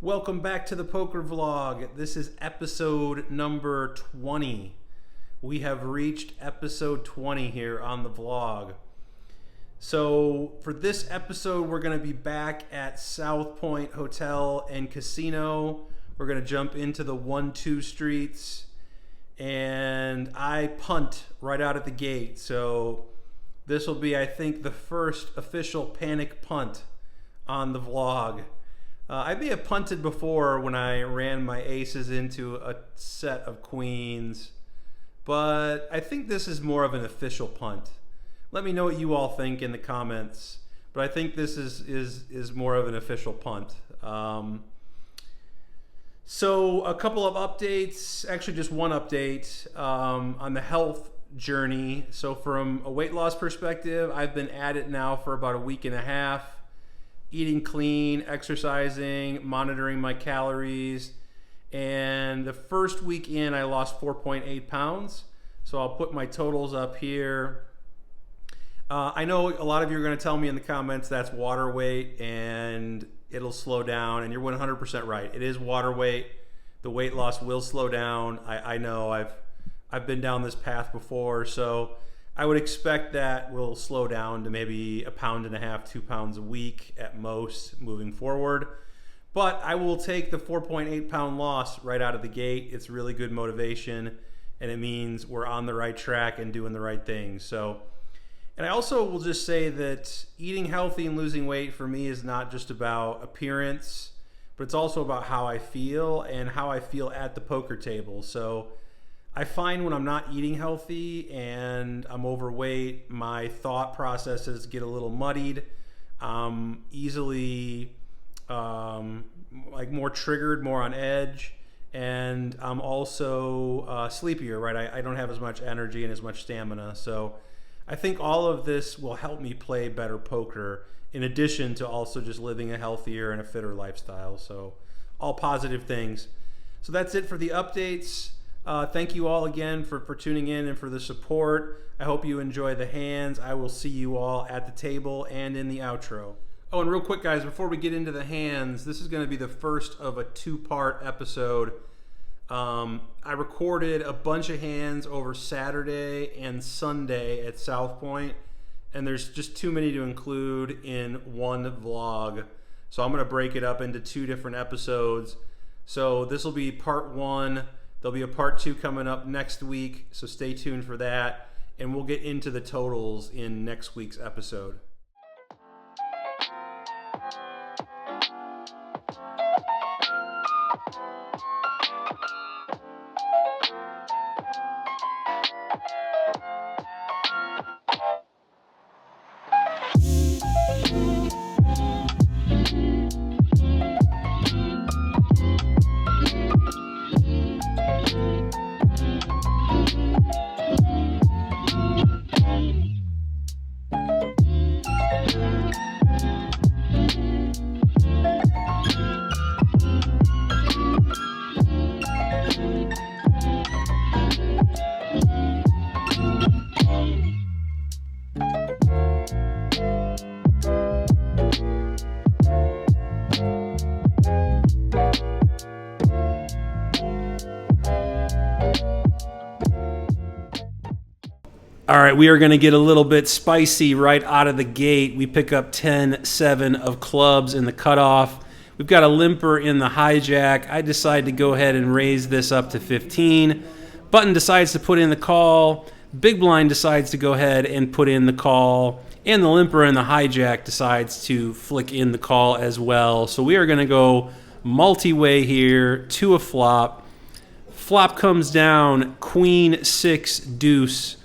Welcome back to the Poker Vlog. This is episode number 20. We have reached episode 20 here on the vlog. So for this episode, we're going to be back at South Point Hotel and Casino. We're going to jump into the 1-2 streets, and I punt right out of the gate. So this will be, I think, the first official panic punt on the vlog. I may have punted before when I ran my aces into a set of queens, but I think this is more of an official punt. Let me know what you all think in the comments, but I think this is more of an official punt. So a couple of updates, actually just one update on the health journey. So from a weight loss perspective, I've been at it now for about a week and a half. Eating clean, exercising, monitoring my calories, and the first week in I lost 4.8 pounds. So I'll put my totals up here. I know a lot of you are going to tell me in the comments that's water weight and it'll slow down, and you're 100% right. It is water weight. The weight loss will slow down. I know I've been down this path before, so I would expect that will slow down to maybe 1.5 pounds, 2 pounds a week at most moving forward. But I will take the 4.8 pound loss right out of the gate. It's really good motivation, and it means we're on the right track and doing the right things. So, and I also will just say that eating healthy and losing weight for me is not just about appearance, but it's also about how I feel and how I feel at the poker table. So I find when I'm not eating healthy and I'm overweight, my thought processes get a little muddied. I'm easily like more triggered, more on edge, and I'm also sleepier, right? I don't have as much energy and as much stamina. So I think all of this will help me play better poker, in addition to also just living a healthier and a fitter lifestyle. So all positive things. So that's it for the updates. Thank you all again for tuning in and for the support. I hope you enjoy the hands. I will see you all at the table and in the outro. Oh, and real quick, guys, before we get into the hands, this is going to be the first of a two-part episode. I recorded a bunch of hands over Saturday and Sunday at South Point, and there's just too many to include in one vlog. So I'm going to break it up into two different episodes. So this will be part one. There'll be a part two coming up next week, so stay tuned for that, and we'll get into the totals in next week's episode. All right, we are going to get a little bit spicy right out of the gate. We pick up 10-7 of clubs in the cutoff. We've got a limper in the hijack. I decide to go ahead and raise this up to 15. Button decides to put in the call. Big blind decides to go ahead and put in the call. And the limper in the hijack decides to flick in the call as well. So we are going to go multi-way here to a flop. Flop comes down, queen, 6, deuce,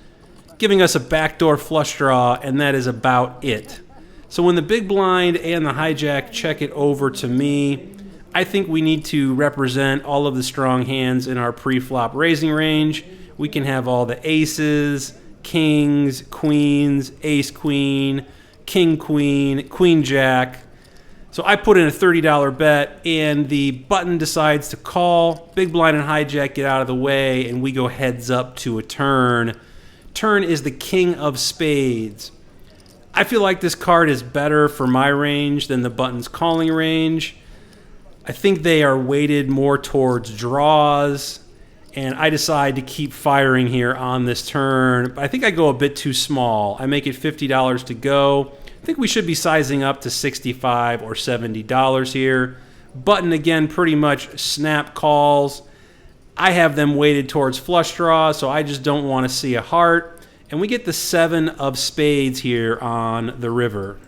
giving us a backdoor flush draw, and that is about it. So when the big blind and the hijack check it over to me, I think we need to represent all of the strong hands in our pre-flop raising range. We can have all the aces, kings, queens, ace queen, king queen, queen jack. So I put in a $30 bet, and the button decides to call. Big blind and hijack get out of the way, and we go heads up to a turn. Turn is the king of spades. I feel like this card is better for my range than the button's calling range. I think they are weighted more towards draws, and I decide to keep firing here on this turn. But I think I go a bit too small. I make it $50 to go. I think we should be sizing up to $65 or $70 here. Button, again, pretty much snap calls. I have them weighted towards flush draws, so I just don't want to see a heart. And we get the 7 of spades here on the river.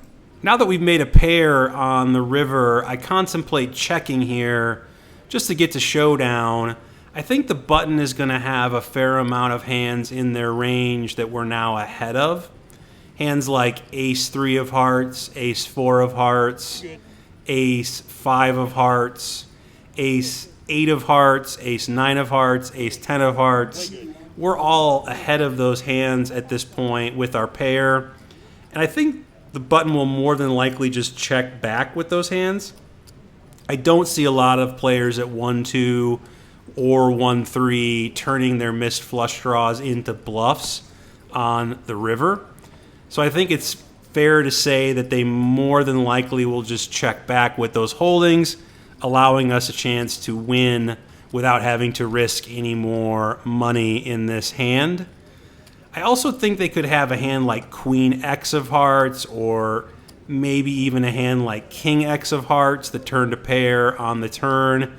Now that we've made a pair on the river, I contemplate checking here just to get to showdown. I think the button is going to have a fair amount of hands in their range that we're now ahead of. Hands like ace 3 of hearts, ace 4 of hearts, ace 5 of hearts, ace 8 of hearts, ace 9 of hearts, ace 10 of hearts. We're all ahead of those hands at this point with our pair. And I think the button will more than likely just check back with those hands. I don't see a lot of players at 1-2 or 1-3 turning their missed flush draws into bluffs on the river. So I think it's fair to say that they more than likely will just check back with those holdings, allowing us a chance to win without having to risk any more money in this hand. I also think they could have a hand like Queen X of hearts, or maybe even a hand like King X of hearts that turned a pair on the turn.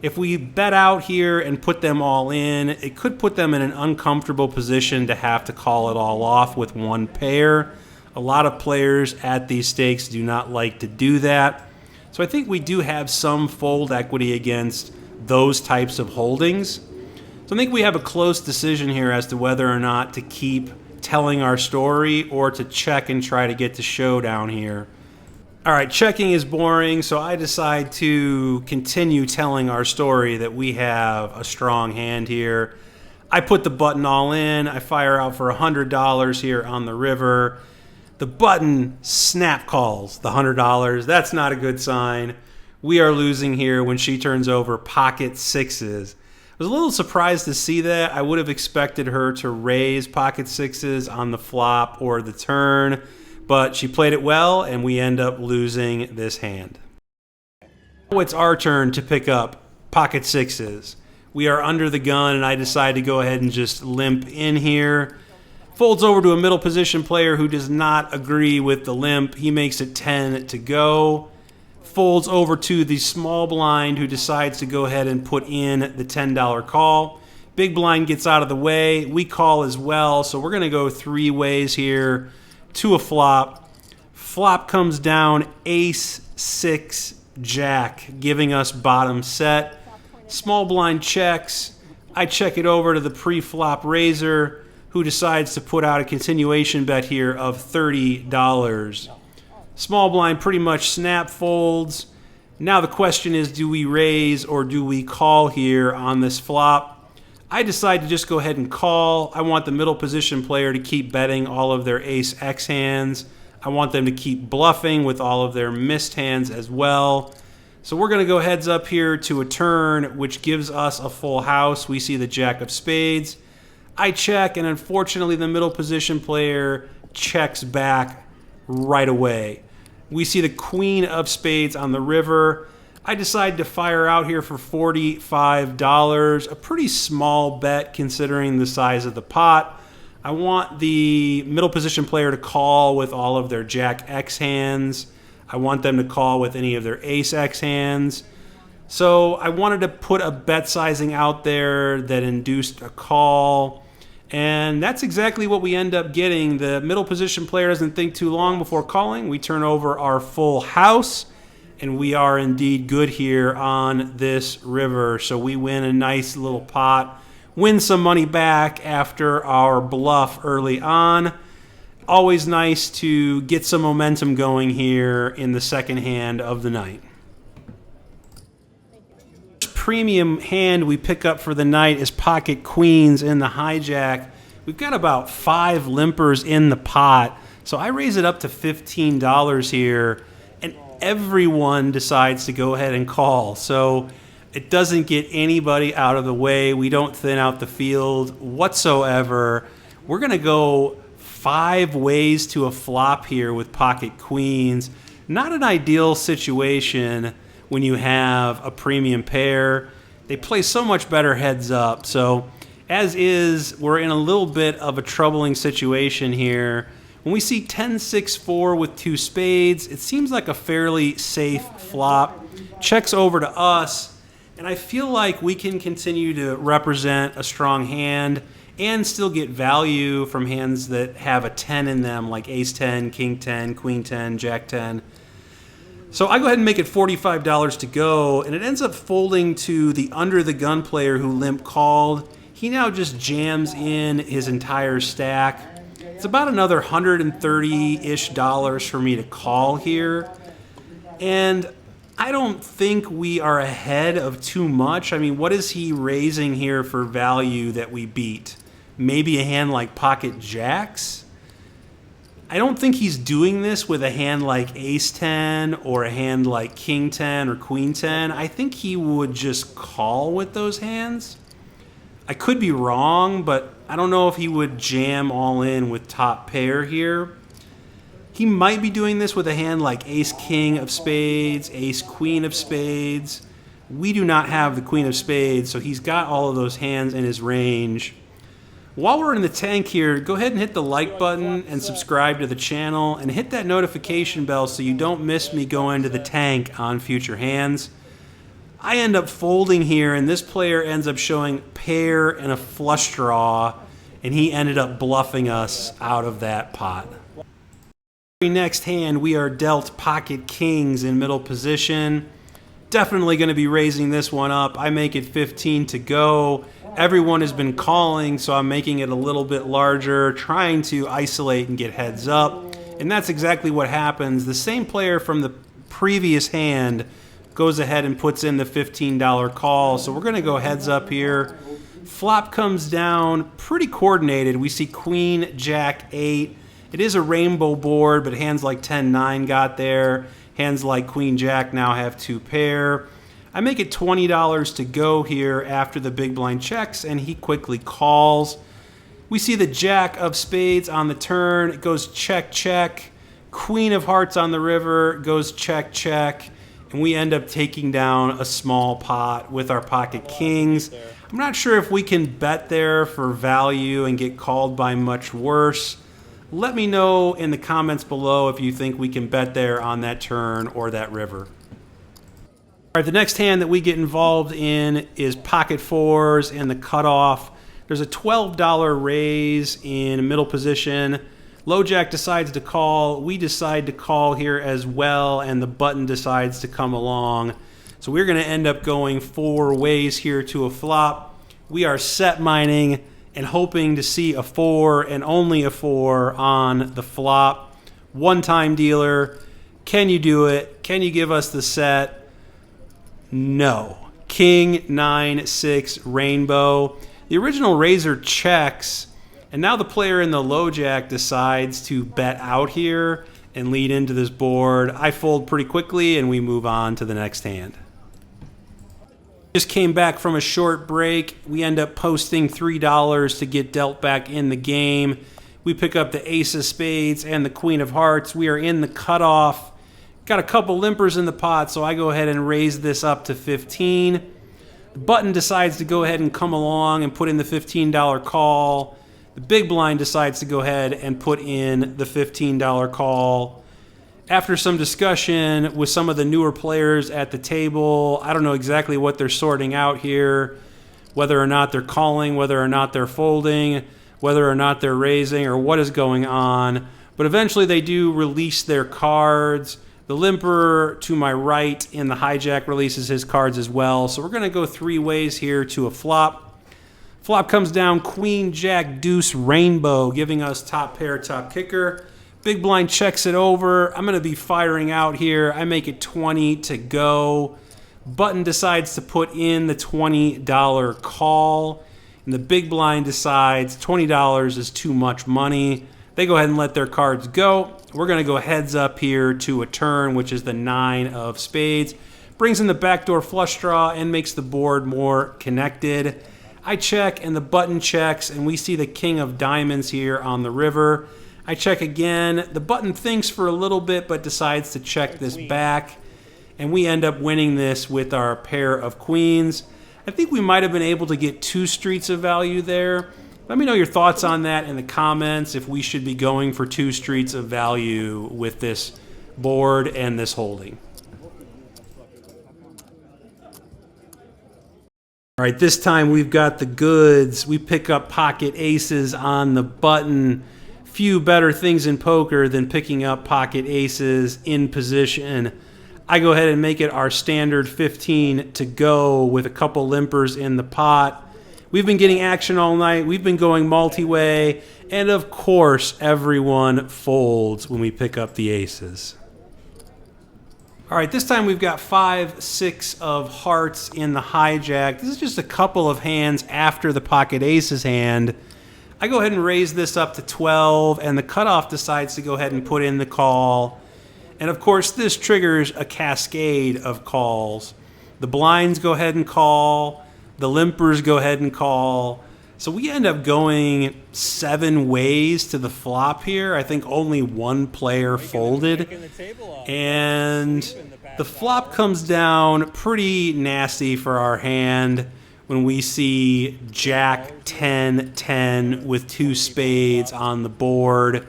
If we bet out here and put them all in, it could put them in an uncomfortable position to have to call it all off with one pair. A lot of players at these stakes do not like to do that. So I think we do have some fold equity against those types of holdings. So I think we have a close decision here as to whether or not to keep telling our story or to check and try to get to showdown here. All right, checking is boring, so I decide to continue telling our story that we have a strong hand here. I put the button all in. I fire out for $100 here on the river. The button snap calls the $100. That's not a good sign. We are losing here when she turns over pocket sixes. I was a little surprised to see that. I would have expected her to raise pocket sixes on the flop or the turn, but she played it well, and we end up losing this hand. Now it's our turn to pick up pocket sixes. We are under the gun, and I decide to go ahead and just limp in here. Folds over to a middle position player who does not agree with the limp. He makes it 10 to go. Folds over to the small blind who decides to go ahead and put in the $10 call. Big blind gets out of the way. We call as well, so we're going to go 3 ways here to a flop. Flop comes down ace 6 jack, giving us bottom set. Small blind checks. I check it over to the pre-flop raiser, who decides to put out a continuation bet here of $30. Small blind pretty much snap folds. Now the question is, do we raise or do we call here on this flop? I decide to just go ahead and call. I want the middle position player to keep betting all of their ace X hands. I want them to keep bluffing with all of their missed hands as well. So we're going to go heads up here to a turn, which gives us a full house. We see the jack of spades. I check, and unfortunately the middle position player checks back right away. We see the queen of spades on the river. I decide to fire out here for $45, a pretty small bet considering the size of the pot. I want the middle position player to call with all of their jack X hands. I want them to call with any of their ace X hands. So I wanted to put a bet sizing out there that induced a call. And that's exactly what we end up getting. The middle position player doesn't think too long before calling. We turn over our full house, and we are indeed good here on this river. So we win a nice little pot, win some money back after our bluff early on. Always nice to get some momentum going here in the second hand of the night. Premium hand we pick up for the night is pocket queens in the hijack. We've got about 5 limpers in the pot, so I raise it up to $15 here, and everyone decides to go ahead and call. So it doesn't get anybody out of the way. We don't thin out the field whatsoever. We're going to go 5 ways to a flop here with pocket queens. Not an ideal situation. when you have a premium pair. They play so much better heads up. So as is, we're in a little bit of a troubling situation here. When we see 10-6-4 with 2 spades, it seems like a fairly safe flop. Checks over to us, and I feel like we can continue to represent a strong hand and still get value from hands that have a 10 in them, like ace 10, king 10, queen 10, jack 10. So I go ahead and make it $45 to go, and it ends up folding to the under the gun player who limp called. He now just jams in his entire stack. It's about another $130-ish for me to call here. And I don't think we are ahead of too much. I mean, what is he raising here for value that we beat? Maybe a hand like pocket jacks? I don't think he's doing this with a hand like ace 10 or a hand like king 10 or queen 10. I think he would just call with those hands. I could be wrong, but I don't know if he would jam all in with top pair here. He might be doing this with a hand like ace king of spades, ace queen of spades. We do not have the queen of spades, so he's got all of those hands in his range. While we're in the tank here, go ahead and hit the like button and subscribe to the channel and hit that notification bell so you don't miss me go into the tank on future hands. I end up folding here, and this player ends up showing pair and a flush draw, and he ended up bluffing us out of that pot. Very next hand, we are dealt pocket kings in middle position. Definitely going to be raising this one up. I make it 15 to go. Everyone has been calling, so I'm making it a little bit larger, trying to isolate and get heads up. And that's exactly what happens. The same player from the previous hand goes ahead and puts in the $15 call. So we're going to go heads up here. Flop comes down pretty coordinated. We see queen, jack, 8. It is a rainbow board, but hands like 10-9 got there. Hands like queen, jack now have 2 pair. I make it $20 to go here after the big blind checks, and he quickly calls. We see the jack of spades on the turn. It goes check, check. Queen of hearts on the river goes check, check. And we end up taking down a small pot with our pocket kings. I'm not sure if we can bet there for value and get called by much worse. Let me know in the comments below if you think we can bet there on that turn or that river. All right, the next hand that we get involved in is pocket fours and the cutoff. There's a $12 raise in middle position. Low jack decides to call. We decide to call here as well, and the button decides to come along. So we're going to end up going 4 ways here to a flop. We are set mining and hoping to see a 4 and only a 4 on the flop. One-time dealer. Can you do it? Can you give us the set? No. King, 9, 6, rainbow. The original raiser checks, and now the player in the low jack decides to bet out here and lead into this board. I fold pretty quickly, and we move on to the next hand. Just came back from a short break. We end up posting $3 to get dealt back in the game. We pick up the ace of spades and the queen of hearts. We are in the cutoff. Got a couple limpers in the pot, so I go ahead and raise this up to 15. The button decides to go ahead and come along and put in the $15 call. The big blind decides to go ahead and put in the $15 call. After some discussion with some of the newer players at the table, I don't know exactly what they're sorting out here, whether or not they're calling, whether or not they're folding, whether or not they're raising, or what is going on. But eventually they do release their cards. The limper to my right in the hijack releases his cards as well. So we're going to go 3 ways here to a flop. Flop comes down queen, jack, deuce, rainbow, giving us top pair, top kicker. Big blind checks it over. I'm going to be firing out here. I make it 20 to go. Button decides to put in the $20 call. And the big blind decides $20 is too much money. They go ahead and let their cards go. We're going to go heads up here to a turn, which is the 9 of spades. Brings in the backdoor flush draw and makes the board more connected. I check and the button checks, and we see the king of diamonds here on the river. I check again. The button thinks for a little bit but decides to check this back. and we end up winning this with our pair of queens. I think we might have been able to get 2 streets of value there. Let me know your thoughts on that in the comments, if we should be going for 2 streets of value with this board and this holding. All right, this time we've got the goods. We pick up pocket aces on the button. Few better things in poker than picking up pocket aces in position. I go ahead and make it our standard 15 to go with a couple limpers in the pot. We've been getting action all night. We've been going multi-way. And of course, everyone folds when we pick up the aces. All right, this time we've got 5, 6 of hearts in the hijack. This is just a couple of hands after the pocket aces hand. I go ahead and raise this up to 12, and the cutoff decides to go ahead and put in the call. And of course, this triggers a cascade of calls. The blinds go ahead and call. The limpers go ahead and call. So we end up going 7 ways to the flop here. I think only one player folded. And the flop comes down pretty nasty for our hand when we see Jack 10, 10 with 2 spades on the board.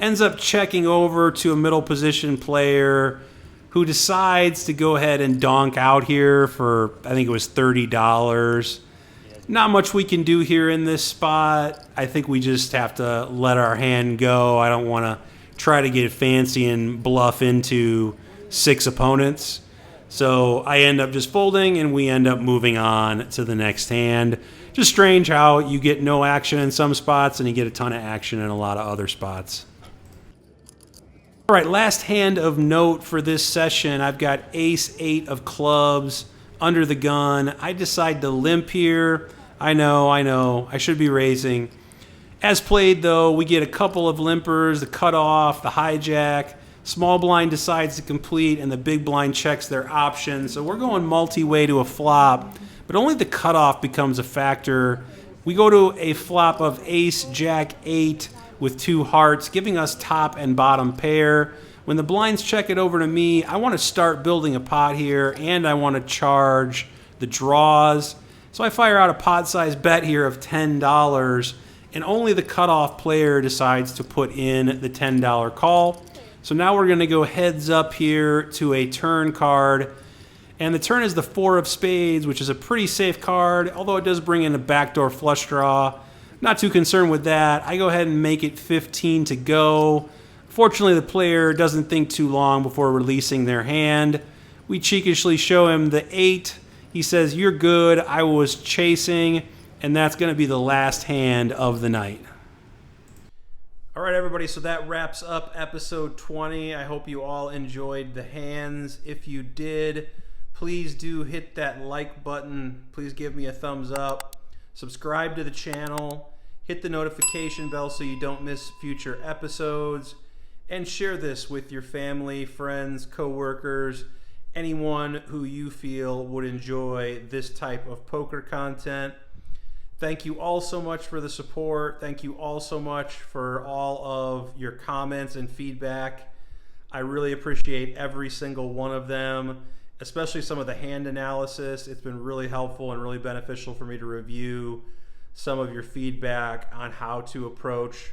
Ends up checking over to a middle position player who decides to go ahead and donk out here for, I think it was $30. Not much we can do here in this spot. I think we just have to let our hand go. I don't want to try to get fancy and bluff into 6 opponents. So I end up just folding, and we end up moving on to the next hand. Just strange how you get no action in some spots and you get a ton of action in a lot of other spots. All right, last hand of note for this session. I've got ace 8 of clubs under the gun. I decide to limp here. I know, I should be raising. As played, though, we get a couple of limpers, the cutoff, the hijack. Small blind decides to complete, and the big blind checks their option. So we're going multi-way to a flop, but only the cutoff becomes a factor. We go to a flop of ace, jack 8 with 2 hearts, giving us top and bottom pair. When the blinds check it over to me, I want to start building a pot here, and I want to charge the draws. So I fire out a pot size bet here of $10, and only the cutoff player decides to put in the $10 call. So now we're going to go heads up here to a turn card. And the turn is the 4 of spades, which is a pretty safe card, although it does bring in a backdoor flush draw. Not too concerned with that. I go ahead and make it 15 to go. Fortunately, the player doesn't think too long before releasing their hand. We cheekishly show him the 8. He says, "You're good. I was chasing." And that's going to be the last hand of the night. All right, everybody, so that wraps up episode 20. I hope you all enjoyed the hands. If you did, please do hit that like button. Please give me a thumbs up. Subscribe to the channel. Hit the notification bell so you don't miss future episodes. And share this with your family, friends, coworkers, anyone who you feel would enjoy this type of poker content. Thank you all so much for the support. Thank you all so much for all of your comments and feedback. I really appreciate every single one of them, especially some of the hand analysis. It's been really helpful and really beneficial for me to review some of your feedback on how to approach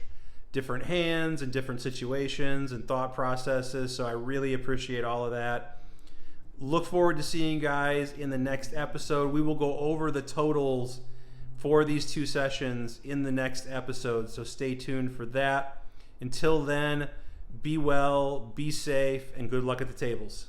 different hands and different situations and thought processes. So I really appreciate all of that. Look forward to seeing you guys in the next episode. We will go over the totals for these 2 sessions in the next episode, so stay tuned for that. Until then, be well, be safe, and good luck at the tables.